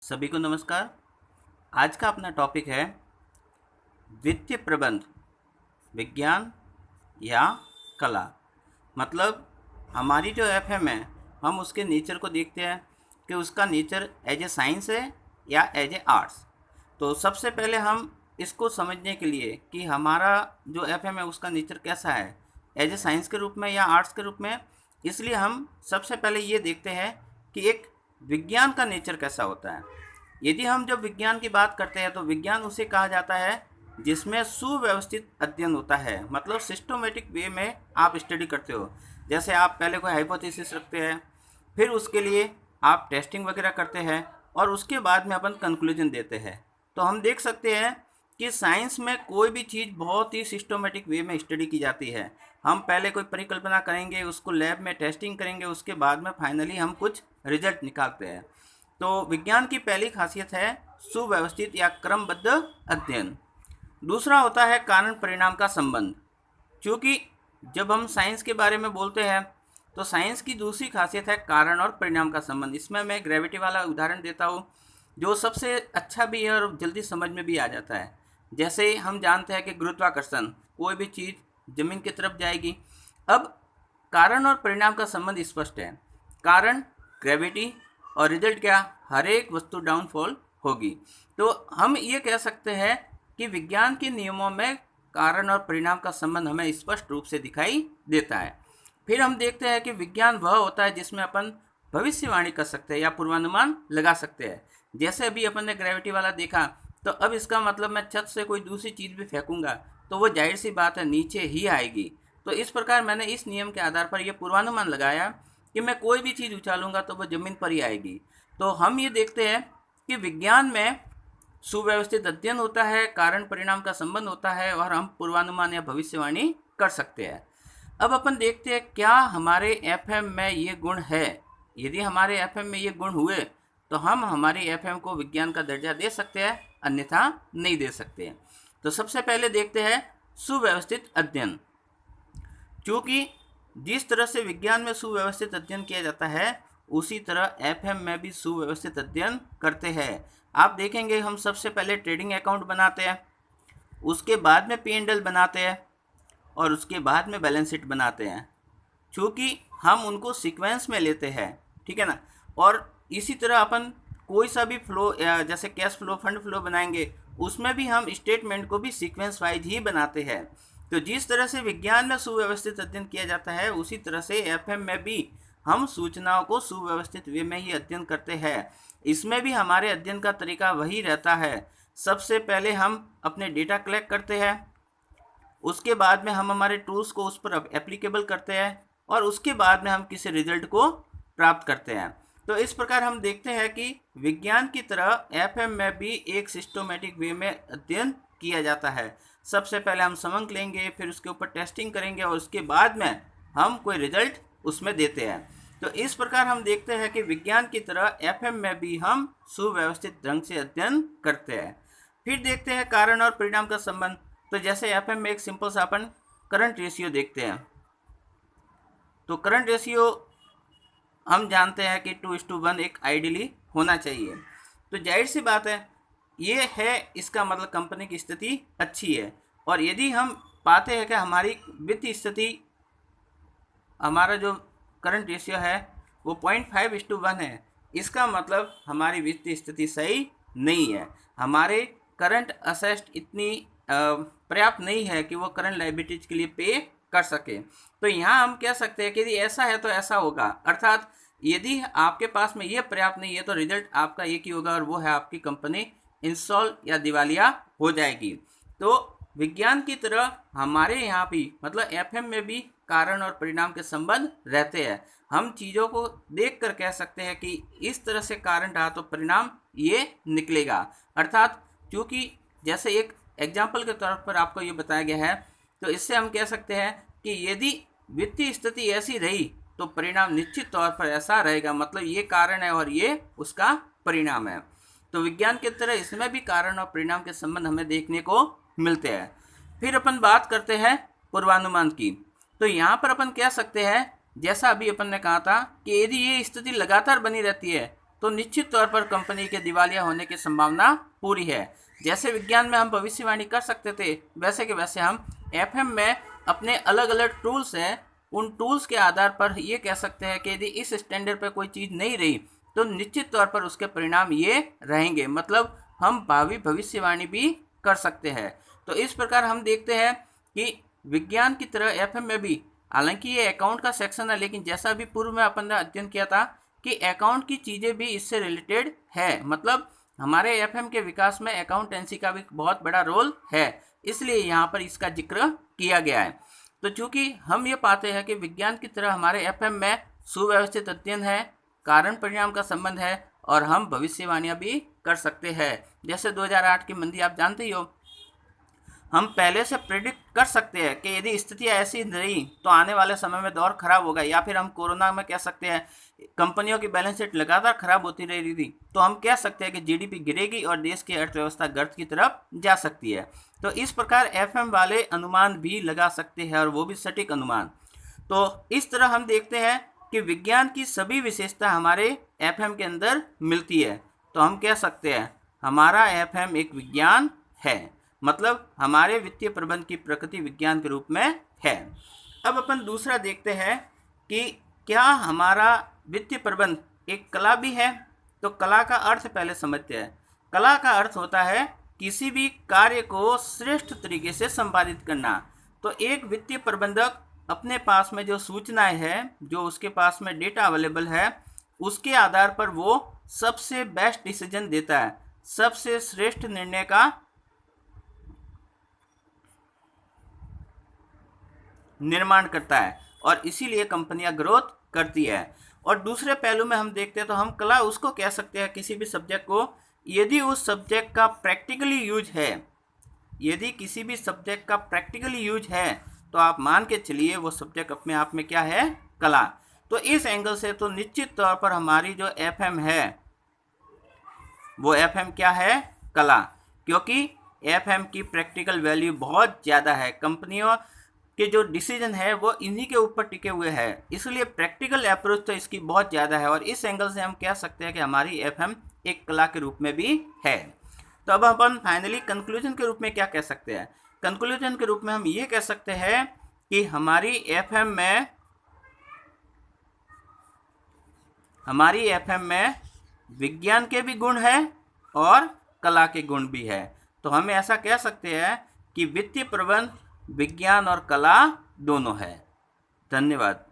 सभी को नमस्कार। आज का अपना टॉपिक है वित्तीय प्रबंध, विज्ञान या कला। मतलब हमारी जो एफएम है, हम उसके नेचर को देखते हैं कि उसका नेचर एज ए साइंस है या एज ए आर्ट्स। तो सबसे पहले हम इसको समझने के लिए कि हमारा जो एफएम है उसका नेचर कैसा है, एज ए साइंस के रूप में या आर्ट्स के रूप में, इसलिए हम सबसे पहले ये देखते हैं कि एक विज्ञान का नेचर कैसा होता है। यदि हम जब विज्ञान की बात करते हैं तो विज्ञान उसे कहा जाता है जिसमें सुव्यवस्थित अध्ययन होता है, मतलब सिस्टमेटिक वे में आप स्टडी करते हो। जैसे आप पहले कोई हाइपोथेसिस रखते हैं, फिर उसके लिए आप टेस्टिंग वगैरह करते हैं और उसके बाद में अपन कंक्लूजन देते हैं। तो हम देख सकते हैं कि साइंस में कोई भी चीज़ बहुत ही सिस्टमेटिक वे में स्टडी की जाती है। हम पहले कोई परिकल्पना करेंगे, उसको लैब में टेस्टिंग करेंगे, उसके बाद में फाइनली हम कुछ रिजल्ट निकालते हैं। तो विज्ञान की पहली खासियत है सुव्यवस्थित या क्रमबद्ध अध्ययन। दूसरा होता है कारण परिणाम का संबंध। क्योंकि जब हम साइंस के बारे में बोलते हैं तो साइंस की दूसरी खासियत है कारण और परिणाम का संबंध। इसमें मैं ग्रेविटी वाला उदाहरण देता हूँ जो सबसे अच्छा भी है और जल्दी समझ में भी आ जाता है। जैसे हम जानते हैं कि गुरुत्वाकर्षण, कोई भी चीज़ जमीन की तरफ जाएगी। अब कारण और परिणाम का संबंध स्पष्ट है। कारण ग्रेविटी और रिजल्ट क्या, हर एक वस्तु डाउनफॉल होगी। तो हम ये कह सकते हैं कि विज्ञान के नियमों में कारण और परिणाम का संबंध हमें स्पष्ट रूप से दिखाई देता है। फिर हम देखते हैं कि विज्ञान वह होता है जिसमें अपन भविष्यवाणी कर सकते हैं या पूर्वानुमान लगा सकते हैं। जैसे अभी अपन ने ग्रेविटी वाला देखा, तो अब इसका मतलब मैं छत से कोई दूसरी चीज़ भी फेंकूंगा तो वो जाहिर सी बात है नीचे ही आएगी। तो इस प्रकार मैंने इस नियम के आधार पर यह पूर्वानुमान लगाया कि मैं कोई भी चीज़ उछालूंगा तो वो ज़मीन पर ही आएगी। तो हम ये देखते हैं कि विज्ञान में सुव्यवस्थित अध्ययन होता है, कारण परिणाम का संबंध होता है और हम पूर्वानुमान या भविष्यवाणी कर सकते हैं। अब अपन देखते हैं क्या हमारे एफएम में ये गुण है। यदि हमारे एफएम में ये गुण हुए तो हम हमारे एफएम को विज्ञान का दर्जा दे सकते हैं, अन्यथा नहीं दे सकते हैं। तो सबसे पहले देखते हैं सुव्यवस्थित अध्ययन। क्योंकि जिस तरह से विज्ञान में सुव्यवस्थित अध्ययन किया जाता है उसी तरह एफएम में भी सुव्यवस्थित अध्ययन करते हैं। आप देखेंगे हम सबसे पहले ट्रेडिंग अकाउंट बनाते हैं, उसके बाद में P&L बनाते हैं और उसके बाद में बैलेंस शीट बनाते हैं। क्योंकि हम उनको सीक्वेंस में लेते हैं, ठीक है ना। और इसी तरह अपन कोई सा भी फ्लो, जैसे कैश फ्लो, फंड फ्लो बनाएंगे, उसमें भी हम स्टेटमेंट को भी सीक्वेंस वाइज ही बनाते हैं। तो जिस तरह से विज्ञान में सुव्यवस्थित अध्ययन किया जाता है उसी तरह से एफएम में भी हम सूचनाओं को सुव्यवस्थित वे में ही अध्ययन करते हैं। इसमें भी हमारे अध्ययन का तरीका वही रहता है। सबसे पहले हम अपने डेटा कलेक्ट करते हैं, उसके बाद में हम हमारे टूल्स को उस पर एप्लीकेबल करते हैं और उसके बाद में हम किसी रिजल्ट को प्राप्त करते हैं। तो इस प्रकार हम देखते हैं कि विज्ञान की तरह एफएम में भी एक सिस्टमेटिक वे में अध्ययन किया जाता है। सबसे पहले हम समंक लेंगे, फिर उसके ऊपर टेस्टिंग करेंगे और उसके बाद में हम कोई रिजल्ट उसमें देते हैं। तो इस प्रकार हम देखते हैं कि विज्ञान की तरह एफएम में भी हम सुव्यवस्थित ढंग से अध्ययन करते हैं। फिर देखते हैं कारण और परिणाम का संबंध। तो जैसे एफएम में एक सिंपल सा अपन करंट रेशियो देखते हैं। तो करंट रेशियो हम जानते हैं कि 2:1 एक आइडियली होना चाहिए। तो जाहिर सी बात है ये है, इसका मतलब कंपनी की स्थिति अच्छी है। और यदि हम पाते हैं कि हमारी वित्तीय स्थिति, हमारा जो करंट रेशियो है वो 0.5:1 है, इसका मतलब हमारी वित्तीय स्थिति सही नहीं है। हमारे करंट असेट इतनी पर्याप्त नहीं है कि वो करंट लायबिलिटीज के लिए पे कर सके। तो यहाँ हम कह सकते हैं कि यदि ऐसा है तो ऐसा होगा, अर्थात यदि आपके पास में ये पर्याप्त नहीं है तो रिजल्ट आपका एक ही होगा और वो है आपकी कंपनी इंस्टॉल या दिवालिया हो जाएगी। तो विज्ञान की तरह हमारे यहाँ भी, मतलब एफएम में भी कारण और परिणाम के संबंध रहते हैं। हम चीज़ों को देख कर कह सकते हैं कि इस तरह से कारण रहा तो परिणाम ये निकलेगा। अर्थात क्योंकि जैसे एक एग्जाम्पल के तौर पर आपको ये बताया गया है, तो इससे हम कह सकते हैं कि यदि वित्तीय स्थिति ऐसी रही तो परिणाम निश्चित तौर पर ऐसा रहेगा, मतलब ये कारण है और ये उसका परिणाम है। तो विज्ञान की तरह इसमें भी कारण और परिणाम के संबंध हमें देखने को मिलते हैं। फिर अपन बात करते हैं पूर्वानुमान की। तो यहाँ पर अपन कह सकते हैं, जैसा अभी अपन ने कहा था कि यदि ये स्थिति लगातार बनी रहती है तो निश्चित तौर पर कंपनी के दिवालिया होने की संभावना पूरी है। जैसे विज्ञान में हम भविष्यवाणी कर सकते थे, वैसे के वैसे हम एफएम में अपने अलग अलग टूल्स हैं, उन टूल्स के आधार पर ये कह सकते हैं कि यदि इस स्टैंडर्ड पर कोई चीज़ नहीं रही तो निश्चित तौर पर उसके परिणाम ये रहेंगे। मतलब हम भावी भविष्यवाणी भी कर सकते हैं। तो इस प्रकार हम देखते हैं कि विज्ञान की तरह एफएम में भी, हालांकि ये अकाउंट का सेक्शन है, लेकिन जैसा अभी पूर्व में अपन ने अध्ययन किया था कि अकाउंट की चीज़ें भी इससे रिलेटेड है। मतलब हमारे एफएम के विकास में अकाउंटेंसी का भी बहुत बड़ा रोल है, इसलिए यहाँ पर इसका जिक्र किया गया है। तो चूंकि हम ये पाते हैं कि विज्ञान की तरह हमारे एफएम में सुव्यवस्थित अध्ययन है, कारण परिणाम का संबंध है, और हम भविष्यवाणियाँ भी कर सकते हैं। जैसे 2008 की मंदी आप जानते ही हो, हम पहले से प्रेडिक्ट कर सकते हैं कि यदि स्थितियाँ ऐसी रही तो आने वाले समय में दौर खराब होगा। या फिर हम कोरोना में कह सकते हैं कंपनियों की बैलेंस शीट लगातार खराब होती रही थी, तो हम कह सकते हैं कि जीडीपी गिरेगी और देश की अर्थव्यवस्था गर्त की तरफ जा सकती है। तो इस प्रकार एफएम वाले अनुमान भी लगा सकते हैं, और वो भी सटीक अनुमान। तो इस तरह हम देखते हैं कि विज्ञान की सभी विशेषता हमारे एफएम के अंदर मिलती है। तो हम कह सकते हैं हमारा एफएम एक विज्ञान है, मतलब हमारे वित्तीय प्रबंध की प्रकृति विज्ञान के रूप में है। अब अपन दूसरा देखते हैं कि क्या हमारा वित्तीय प्रबंध एक कला भी है। तो कला का अर्थ पहले समझते हैं। कला का अर्थ होता है किसी भी कार्य को श्रेष्ठ तरीके से संपादित करना। तो एक वित्तीय प्रबंधक अपने पास में जो सूचनाएं हैं, जो उसके पास में डेटा अवेलेबल है, उसके आधार पर वो सबसे बेस्ट डिसीजन देता है, सबसे श्रेष्ठ निर्णय का निर्माण करता है, और इसीलिए कंपनियां ग्रोथ करती है। और दूसरे पहलू में हम देखते हैं तो हम कला उसको कह सकते हैं किसी भी सब्जेक्ट को, यदि उस सब्जेक्ट का प्रैक्टिकली यूज है। यदि किसी भी सब्जेक्ट का प्रैक्टिकली यूज है तो आप मान के चलिए वो सब्जेक्ट अपने आप में क्या है, कला। तो इस एंगल से तो निश्चित तौर पर हमारी जो एफएम है वो एफएम क्या है, कला। क्योंकि एफएम की प्रैक्टिकल वैल्यू बहुत ज़्यादा है। कंपनियों के जो डिसीजन है वो इन्हीं के ऊपर टिके हुए हैं, इसलिए प्रैक्टिकल अप्रोच तो इसकी बहुत ज़्यादा है। और इस एंगल से हम कह सकते हैं कि हमारी एफएम एक कला के रूप में भी है। तो अब अपन फाइनली कंक्लूजन के रूप में क्या कह सकते हैं। कंक्लूजन के रूप में हम ये कह सकते हैं कि हमारी एफएम में विज्ञान के भी गुण हैं और कला के गुण भी है। तो हम ऐसा कह सकते हैं कि वित्तीय प्रबंध विज्ञान और कला दोनों है। धन्यवाद।